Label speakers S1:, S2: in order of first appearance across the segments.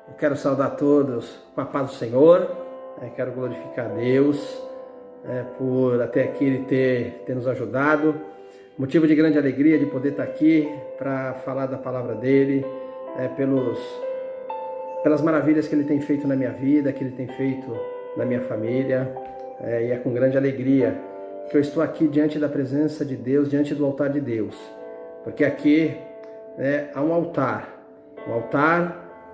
S1: Eu quero saudar todos com a paz do Senhor. Quero glorificar a Deus por até aqui Ele ter nos ajudado. Motivo de grande alegria de poder estar aqui para falar da palavra dEle, pelas maravilhas que Ele tem feito na minha vida, que Ele tem feito na minha família. E é com grande alegria que eu estou aqui diante da presença de Deus, diante do altar de Deus. Porque aqui há um altar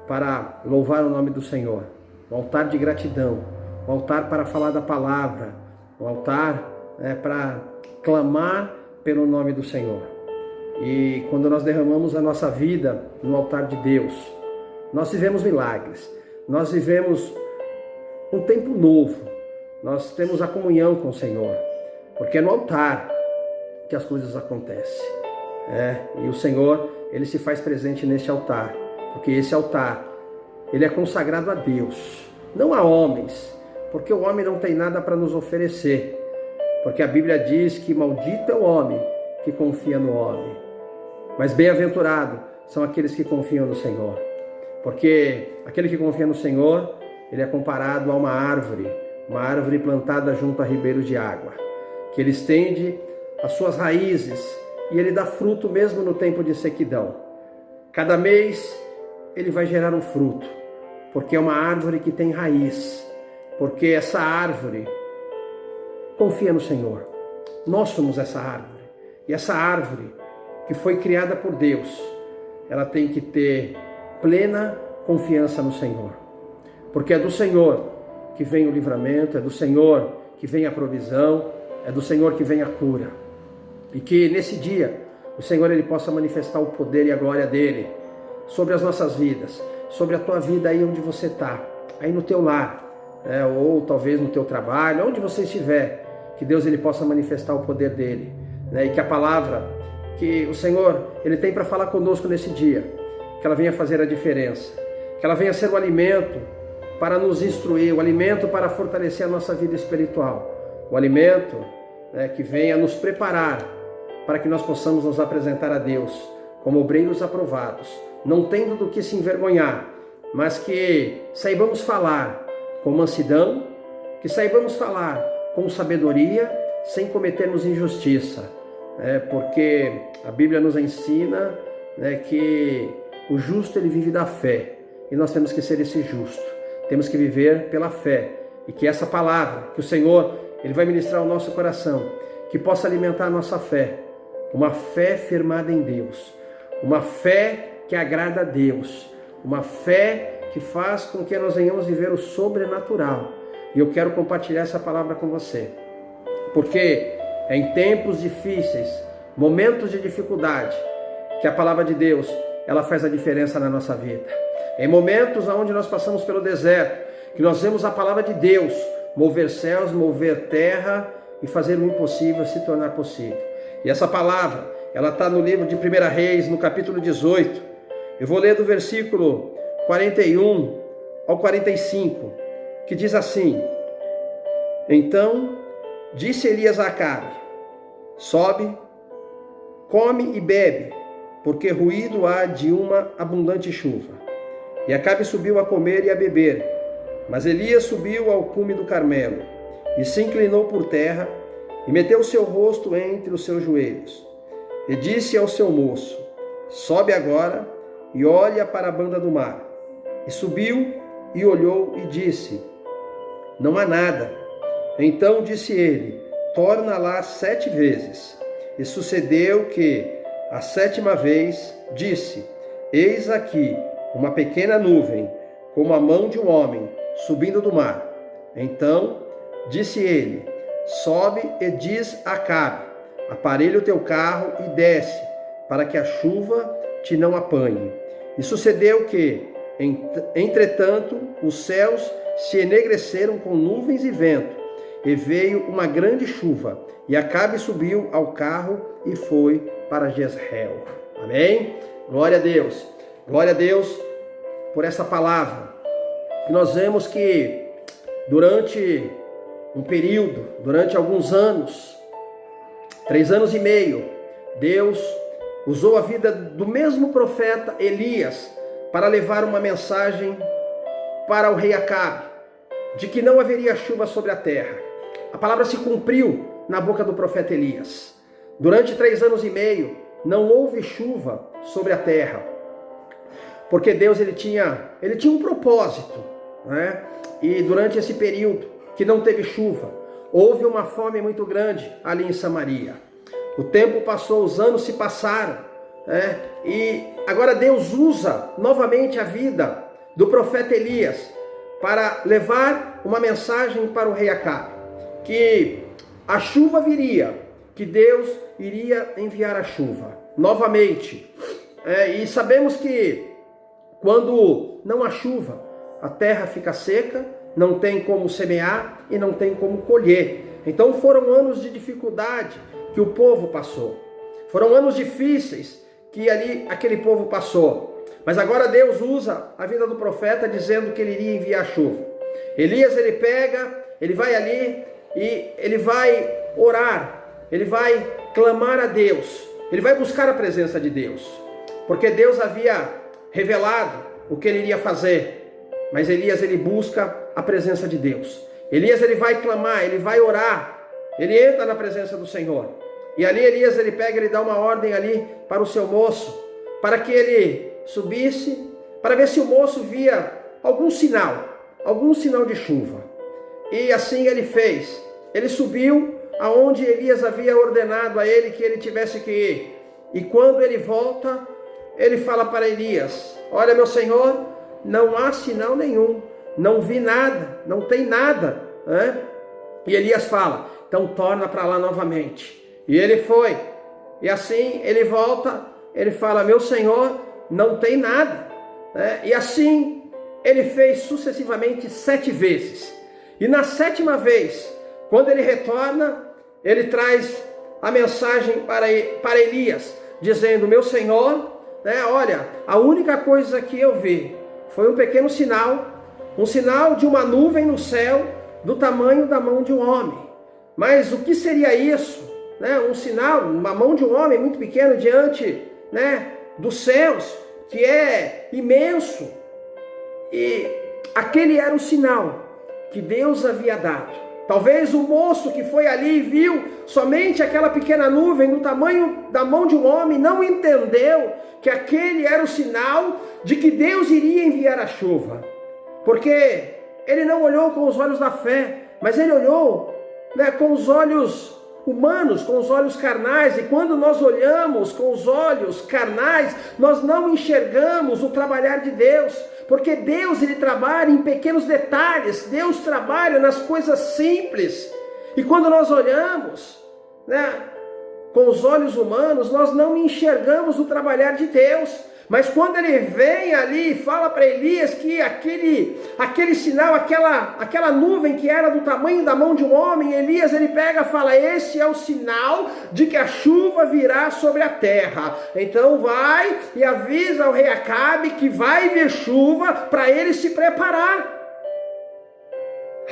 S1: para louvar o nome do Senhor, um altar de gratidão, um altar para falar da palavra, um altar para clamar pelo nome do Senhor. E quando nós derramamos a nossa vida no altar de Deus, nós vivemos milagres, nós vivemos um tempo novo, nós temos a comunhão com o Senhor, porque é no altar que as coisas acontecem. E o Senhor, Ele se faz presente neste altar, porque esse altar, ele é consagrado a Deus, não a homens, porque o homem não tem nada para nos oferecer, porque a Bíblia diz que maldito é o homem que confia no homem, mas bem-aventurado são aqueles que confiam no Senhor, porque aquele que confia no Senhor, ele é comparado a uma árvore plantada junto a ribeiros de água, que ele estende as suas raízes e ele dá fruto mesmo no tempo de sequidão. Cada mês ele vai gerar um fruto, porque é uma árvore que tem raiz, porque essa árvore confia no Senhor. Nós somos essa árvore, e essa árvore que foi criada por Deus, ela tem que ter plena confiança no Senhor, porque é do Senhor que vem o livramento, é do Senhor que vem a provisão, é do Senhor que vem a cura, e que nesse dia o Senhor ele possa manifestar o poder e a glória dele sobre as nossas vidas, sobre a tua vida aí onde você está, aí no teu lar, ou talvez no teu trabalho, onde você estiver, que Deus ele possa manifestar o poder dele, e que a palavra que o Senhor ele tem para falar conosco nesse dia, que ela venha fazer a diferença, que ela venha ser o alimento para nos instruir, o alimento para fortalecer a nossa vida espiritual, o alimento que venha nos preparar para que nós possamos nos apresentar a Deus como obreiros aprovados, não tendo do que se envergonhar, mas que saibamos falar com mansidão, que saibamos falar com sabedoria, sem cometermos injustiça, porque a Bíblia nos ensina que o justo ele vive da fé, e nós temos que ser esse justo, temos que viver pela fé, e que essa palavra, que o Senhor ele vai ministrar ao nosso coração, que possa alimentar a nossa fé, uma fé firmada em Deus, uma fé que agrada a Deus, uma fé que faz com que nós venhamos viver o sobrenatural. E eu quero compartilhar essa palavra com você, porque é em tempos difíceis, momentos de dificuldade, que a palavra de Deus ela faz a diferença na nossa vida. Em momentos onde nós passamos pelo deserto, que nós vemos a palavra de Deus mover céus, mover terra e fazer o impossível se tornar possível. E essa palavra, ela está no livro de 1 Reis, no capítulo 18. Eu vou ler do versículo 41 ao 45, que diz assim: Então disse Elias a Acabe: Sobe, come e bebe, porque ruído há de uma abundante chuva. E Acabe subiu a comer e a beber, mas Elias subiu ao cume do Carmelo, e se inclinou por terra, e meteu o seu rosto entre os seus joelhos, e disse ao seu moço: Sobe agora e olha para a banda do mar. E subiu e olhou e disse: Não há nada. Então disse ele: Torna lá 7 vezes. E sucedeu que, a 7ª vez, disse: Eis aqui uma pequena nuvem, como a mão de um homem, subindo do mar. Então disse ele: Sobe e diz a Acabe: Aparelha o teu carro e desce, para que a chuva te não apanhe. E sucedeu que, entretanto, os céus se enegreceram com nuvens e vento, e veio uma grande chuva, e Acabe subiu ao carro e foi para Jezreel. Amém? Glória a Deus. Glória a Deus por essa palavra. E nós vemos que durante um período, durante alguns anos, 3 anos e meio, Deus usou a vida do mesmo profeta Elias para levar uma mensagem para o rei Acabe de que não haveria chuva sobre a terra. A palavra se cumpriu na boca do profeta Elias. Durante 3 anos e meio não houve chuva sobre a terra, porque Deus ele tinha um propósito, né? E durante esse período que não teve chuva, houve uma fome muito grande ali em Samaria. O tempo passou, os anos se passaram, né? E agora Deus usa novamente a vida do profeta Elias para levar uma mensagem para o rei Acabe, que a chuva viria, que Deus iria enviar a chuva novamente. E sabemos que quando não há chuva, a terra fica seca, não tem como semear e não tem como colher. Então foram anos de dificuldade que o povo passou. Foram anos difíceis que aquele povo passou. Mas agora Deus usa a vida do profeta dizendo que ele iria enviar chuva. Elias ele vai ali e ele vai orar, ele vai clamar a Deus, ele vai buscar a presença de Deus, porque Deus havia revelado o que ele iria fazer. Mas Elias ele busca a presença de Deus. Elias ele vai clamar, ele vai orar, ele entra na presença do Senhor. E ali Elias ele dá uma ordem ali para o seu moço, para que ele subisse, para ver se o moço via algum sinal de chuva. E assim ele fez. Ele subiu aonde Elias havia ordenado a ele que ele tivesse que ir. E quando ele volta, ele fala para Elias: olha, meu senhor, não há sinal nenhum, não vi nada, não tem nada, né? E Elias fala: então torna para lá novamente. E ele foi, e assim ele volta, ele fala: meu senhor, não tem nada, né? E assim ele fez sucessivamente 7 vezes. E na 7ª vez, quando ele retorna, ele traz a mensagem para Elias, dizendo: meu senhor, né, olha, a única coisa que eu vi foi um pequeno sinal, um sinal de uma nuvem no céu do tamanho da mão de um homem. Mas o que seria isso? Né? Um sinal, uma mão de um homem muito pequeno diante, né, dos céus, que é imenso. E aquele era o sinal que Deus havia dado. Talvez o moço que foi ali e viu somente aquela pequena nuvem do tamanho da mão de um homem não entendeu que aquele era o sinal de que Deus iria enviar a chuva. Porque ele não olhou com os olhos da fé, mas ele olhou, né, com os olhos humanos, com os olhos carnais. E quando nós olhamos com os olhos carnais, nós não enxergamos o trabalhar de Deus, porque Deus ele trabalha em pequenos detalhes, Deus trabalha nas coisas simples. E quando nós olhamos, né, com os olhos humanos, nós não enxergamos o trabalhar de Deus. Mas quando ele vem ali e fala para Elias que aquele sinal, aquela nuvem que era do tamanho da mão de um homem, Elias ele pega e fala: esse é o sinal de que a chuva virá sobre a terra. Então vai e avisa ao rei Acabe que vai vir chuva para ele se preparar.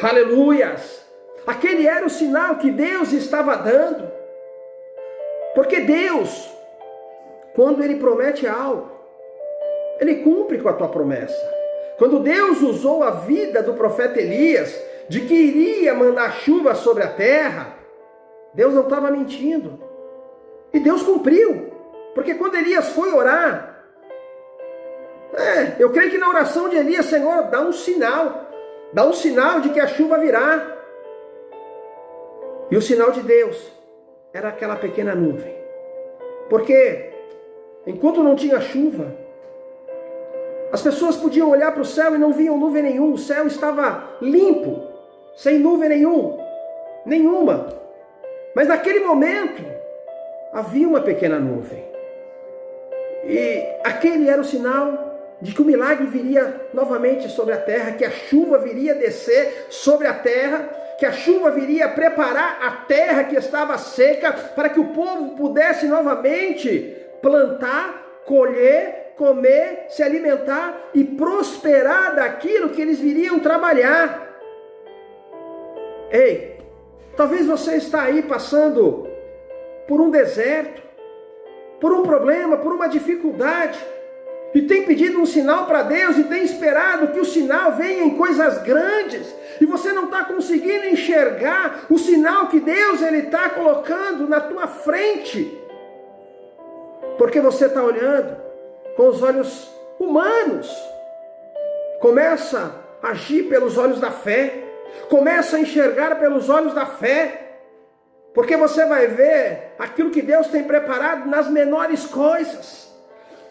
S1: Aleluias! Aquele era o sinal que Deus estava dando. Porque Deus, quando ele promete algo, ele cumpre com a tua promessa. Quando Deus usou a vida do profeta Elias, de que iria mandar chuva sobre a terra, Deus não estava mentindo. E Deus cumpriu. Porque quando Elias foi orar, eu creio que na oração de Elias: Senhor, dá um sinal de que a chuva virá. E o sinal de Deus era aquela pequena nuvem. Porque enquanto não tinha chuva, as pessoas podiam olhar para o céu e não viam nuvem nenhuma. O céu estava limpo, sem nuvem nenhuma. Mas naquele momento, havia uma pequena nuvem. E aquele era o sinal de que o milagre viria novamente sobre a terra, que a chuva viria descer sobre a terra, que a chuva viria preparar a terra que estava seca, para que o povo pudesse novamente plantar, colher, comer, se alimentar e prosperar daquilo que eles viriam trabalhar. Ei, talvez você está aí passando por um deserto, por um problema, por uma dificuldade, e tem pedido um sinal para Deus, e tem esperado que o sinal venha em coisas grandes, e você não está conseguindo enxergar o sinal que Deus está colocando na tua frente, porque você está olhando com os olhos humanos. Começa a agir pelos olhos da fé, começa a enxergar pelos olhos da fé, porque você vai ver aquilo que Deus tem preparado nas menores coisas.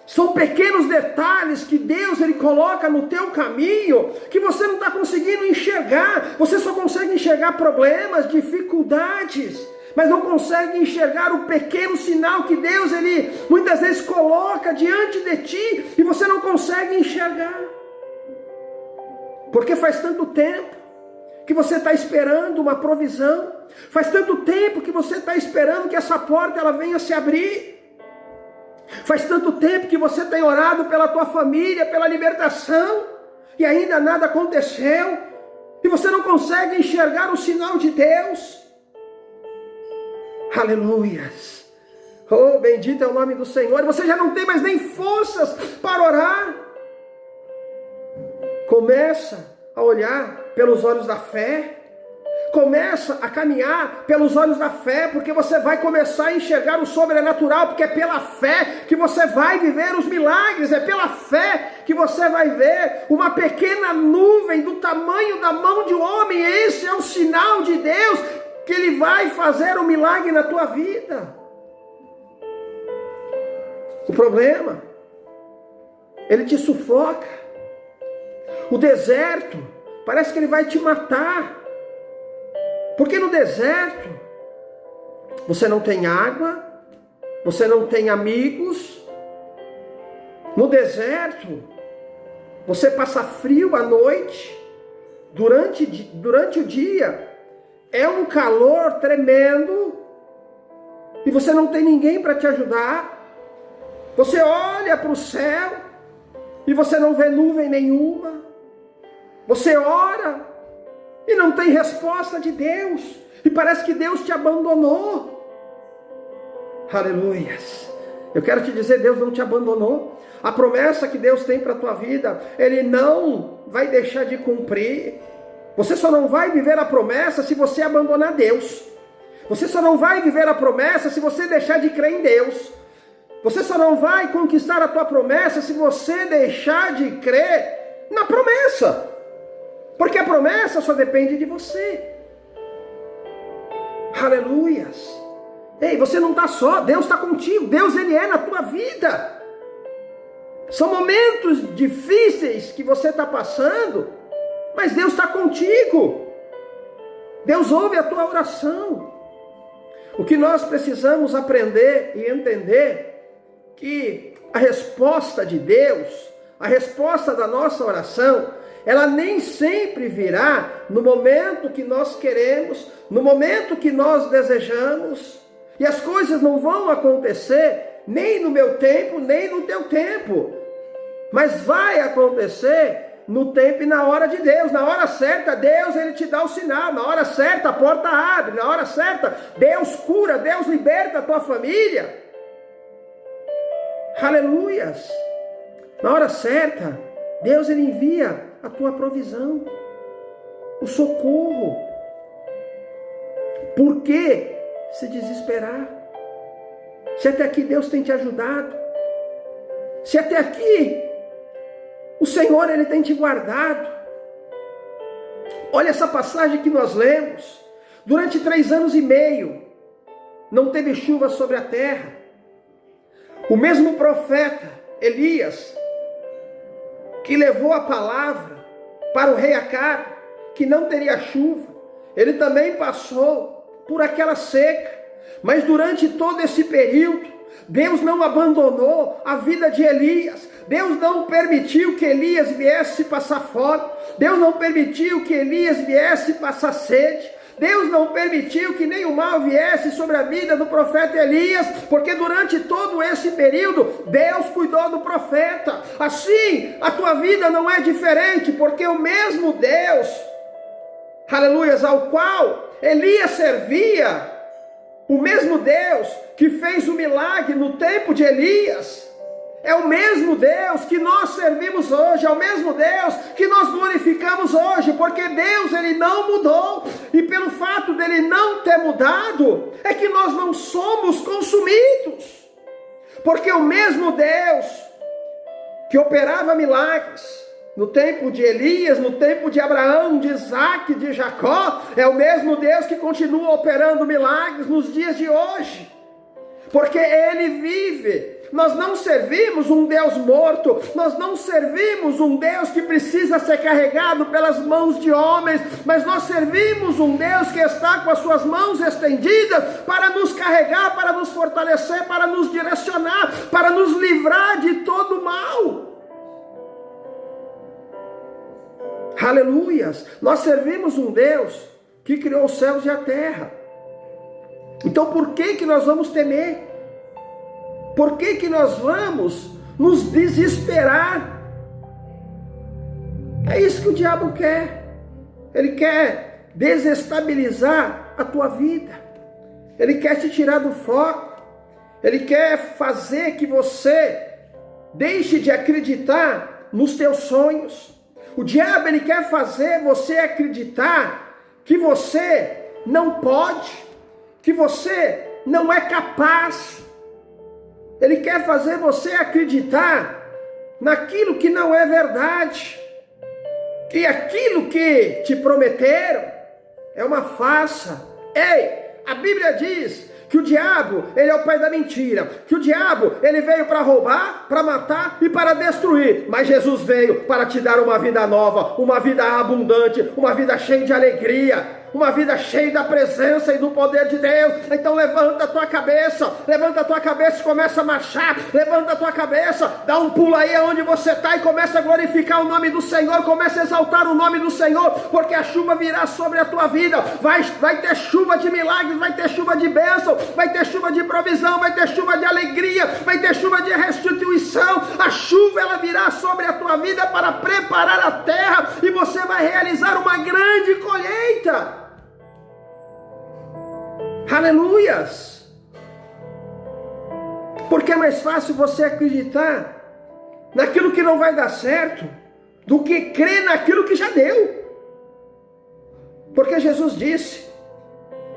S1: São pequenos detalhes que Deus coloca no teu caminho, que você não está conseguindo enxergar. Você só consegue enxergar problemas, dificuldades, mas não consegue enxergar o pequeno sinal que Deus muitas vezes coloca diante de ti, e você não consegue enxergar. Porque faz tanto tempo que você está esperando uma provisão, faz tanto tempo que você está esperando que essa porta ela venha se abrir, faz tanto tempo que você tem orado pela tua família, pela libertação, e ainda nada aconteceu, e você não consegue enxergar o sinal de Deus. Aleluias! Oh, bendito é o nome do Senhor. Você já não tem mais nem forças para orar. Começa a olhar pelos olhos da fé. Começa a caminhar pelos olhos da fé, porque você vai começar a enxergar o sobrenatural, porque é pela fé que você vai viver os milagres, é pela fé que você vai ver uma pequena nuvem do tamanho da mão de um homem. Esse é o sinal de Deus, que Ele vai fazer um milagre na tua vida. O problema, ele te sufoca. O deserto, parece que ele vai te matar. Porque no deserto, você não tem água, você não tem amigos. No deserto, você passa frio à noite, durante o dia, é um calor tremendo, e você não tem ninguém para te ajudar. Você olha para o céu, e você não vê nuvem nenhuma. Você ora, e não tem resposta de Deus, e parece que Deus te abandonou. Aleluias! Eu quero te dizer, Deus não te abandonou. A promessa que Deus tem para a tua vida, Ele não vai deixar de cumprir. Você só não vai viver a promessa se você abandonar Deus. Você só não vai viver a promessa se você deixar de crer em Deus. Você só não vai conquistar a tua promessa se você deixar de crer na promessa. Porque a promessa só depende de você. Aleluias. Ei, você não está só, Deus está contigo. Deus, Ele é na tua vida. São momentos difíceis que você está passando, mas Deus está contigo. Deus ouve a tua oração. O que nós precisamos aprender e entender, que a resposta de Deus, a resposta da nossa oração, ela nem sempre virá no momento que nós queremos, no momento que nós desejamos, e as coisas não vão acontecer nem no meu tempo, nem no teu tempo, mas vai acontecer no tempo e na hora de Deus. Na hora certa, Deus, Ele te dá o sinal. Na hora certa, a porta abre. Na hora certa, Deus cura, Deus liberta a tua família. Aleluias! Na hora certa, Deus, Ele envia a tua provisão, o socorro. Por que se desesperar? Se até aqui Deus tem te ajudado, se até aqui o Senhor, Ele tem te guardado. Olha essa passagem que nós lemos. Durante 3 anos e meio, não teve chuva sobre a terra. O mesmo profeta, Elias, que levou a palavra para o rei Acabe, que não teria chuva, ele também passou por aquela seca. Mas durante todo esse período, Deus não abandonou a vida de Elias. Deus não permitiu que Elias viesse passar fome. Deus não permitiu que Elias viesse passar sede. Deus não permitiu que nenhum mal viesse sobre a vida do profeta Elias, porque durante todo esse período, Deus cuidou do profeta. Assim, a tua vida não é diferente, porque o mesmo Deus, aleluias, ao qual Elias servia, o mesmo Deus que fez o milagre no tempo de Elias, É o mesmo Deus que nós servimos hoje, é o mesmo Deus que nós glorificamos hoje, porque Deus, Ele não mudou, e pelo fato dEle não ter mudado, é que nós não somos consumidos, porque o mesmo Deus que operava milagres no tempo de Elias, no tempo de Abraão, de Isaac, de Jacó, é o mesmo Deus que continua operando milagres nos dias de hoje, porque Ele vive. Nós não servimos um Deus morto, nós não servimos um Deus que precisa ser carregado pelas mãos de homens, mas nós servimos um Deus que está com as suas mãos estendidas para nos carregar, para nos fortalecer, para nos direcionar, para nos livrar de todo mal. Aleluias! Nós servimos um Deus que criou os céus e a terra. Então por que nós vamos temer? Por que nós vamos nos desesperar? É isso que o diabo quer. Ele quer desestabilizar a tua vida. Ele quer te tirar do foco. Ele quer fazer que você deixe de acreditar nos teus sonhos. O diabo, ele quer fazer você acreditar que você não pode, que você não é capaz. Ele quer fazer você acreditar naquilo que não é verdade, que aquilo que te prometeram é uma farsa. Ei, a Bíblia diz que o diabo, ele é o pai da mentira, que o diabo, ele veio para roubar, para matar e para destruir, mas Jesus veio para te dar uma vida nova, uma vida abundante, uma vida cheia de alegria, uma vida cheia da presença e do poder de Deus. Então levanta a tua cabeça e começa a marchar. Levanta a tua cabeça, dá um pulo aí onde você está e começa a glorificar o nome do Senhor, começa a exaltar o nome do Senhor, porque a chuva virá sobre a tua vida. Vai ter chuva de milagres, vai ter chuva de bênção, vai ter chuva de provisão, vai ter chuva de alegria, vai ter chuva de restituição. A chuva, ela virá sobre a tua vida para preparar a terra e você vai realizar uma grande colheita. Aleluias! Porque é mais fácil você acreditar naquilo que não vai dar certo do que crer naquilo que já deu. Porque Jesus disse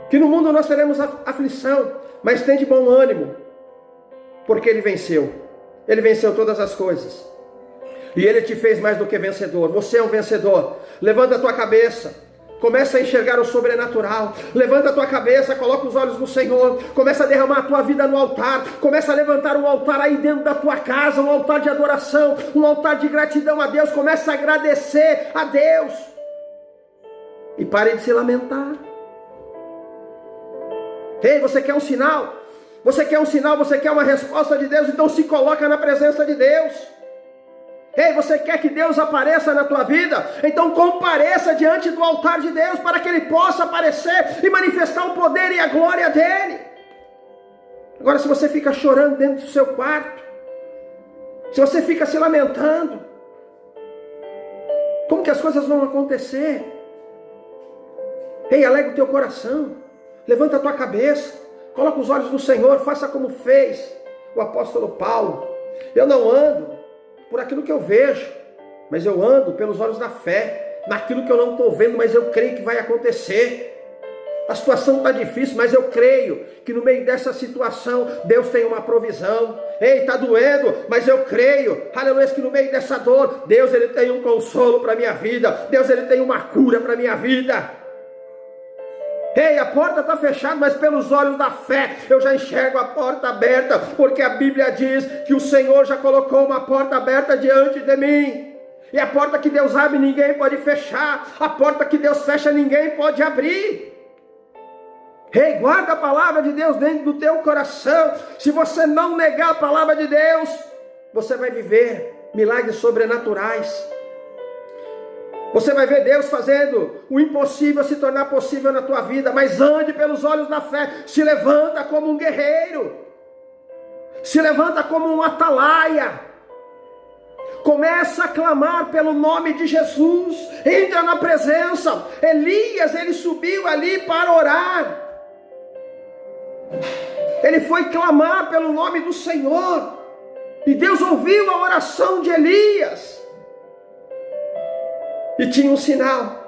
S1: que no mundo nós teremos aflição, mas tem de bom ânimo, porque Ele venceu. Ele venceu todas as coisas. E Ele te fez mais do que vencedor. Você é um vencedor. Levanta a tua cabeça. Começa a enxergar o sobrenatural. Levanta a tua cabeça, coloca os olhos no Senhor. Começa a derramar a tua vida no altar. Começa a levantar um altar aí dentro da tua casa, um altar de adoração, um altar de gratidão a Deus. Começa a agradecer a Deus. E pare de se lamentar. Ei, você quer um sinal? Você quer um sinal? Você quer uma resposta de Deus? Então se coloca na presença de Deus. Ei, você quer que Deus apareça na tua vida? Então compareça diante do altar de Deus para que Ele possa aparecer e manifestar o poder e a glória dEle. Agora, se você fica chorando dentro do seu quarto, se você fica se lamentando, como que as coisas vão acontecer? Ei, alegra o teu coração, levanta a tua cabeça, coloca os olhos no Senhor, faça como fez o apóstolo Paulo. Eu não ando por aquilo que eu vejo, mas eu ando pelos olhos da fé, naquilo que eu não estou vendo, mas eu creio que vai acontecer. A situação está difícil, mas eu creio que no meio dessa situação, Deus tem uma provisão. Ei, está doendo, mas eu creio, aleluia, que no meio dessa dor, Deus, Ele tem um consolo para a minha vida, Deus, Ele tem uma cura para a minha vida. Ei, a porta está fechada, mas pelos olhos da fé eu já enxergo a porta aberta, porque a Bíblia diz que o Senhor já colocou uma porta aberta diante de mim. E a porta que Deus abre ninguém pode fechar, a porta que Deus fecha ninguém pode abrir. Ei, guarda a palavra de Deus dentro do teu coração. Se você não negar a palavra de Deus, você vai viver milagres sobrenaturais. Você vai ver Deus fazendo o impossível se tornar possível na tua vida. Mas ande pelos olhos da fé. Se levanta como um guerreiro. Se levanta como um atalaia. Começa a clamar pelo nome de Jesus. Entra na presença. Elias, ele subiu ali para orar. Ele foi clamar pelo nome do Senhor. E Deus ouviu a oração de Elias. E tinha um sinal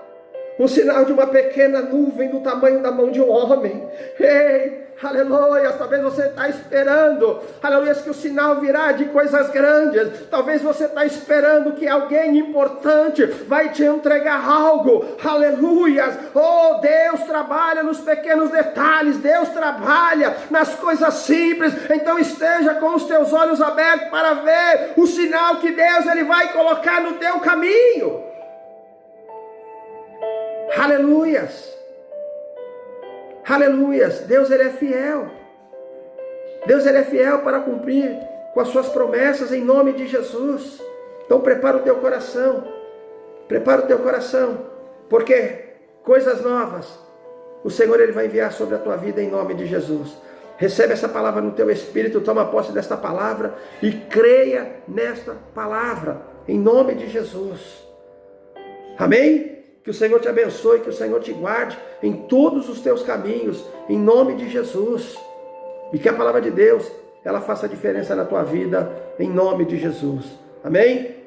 S1: de uma pequena nuvem do tamanho da mão de um homem. Ei, aleluia, talvez você está esperando, aleluia, que o sinal virá de coisas grandes. Talvez você está esperando que alguém importante vai te entregar algo, aleluia. Oh, Deus trabalha nos pequenos detalhes, Deus trabalha nas coisas simples. Então esteja com os teus olhos abertos para ver o sinal que Deus ele vai colocar no teu caminho. Aleluias, aleluias. Deus ele é fiel. Deus ele é fiel para cumprir com as suas promessas em nome de Jesus. Então prepara o teu coração, porque coisas novas o Senhor ele vai enviar sobre a tua vida em nome de Jesus. Recebe essa palavra no teu espírito, toma posse desta palavra e creia nesta palavra em nome de Jesus. Amém? Que o Senhor te abençoe, que o Senhor te guarde em todos os teus caminhos, em nome de Jesus. E que a palavra de Deus, ela faça diferença na tua vida, em nome de Jesus. Amém?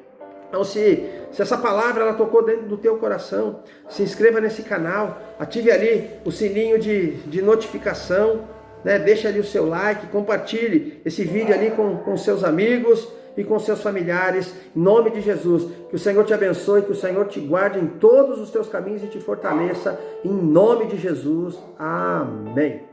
S1: Então se essa palavra ela tocou dentro do teu coração, se inscreva nesse canal, ative ali o sininho de notificação, né? Deixa ali o seu like, compartilhe esse vídeo ali com seus amigos e com seus familiares, em nome de Jesus. Que o Senhor te abençoe, que o Senhor te guarde em todos os teus caminhos e te fortaleça, em nome de Jesus. Amém.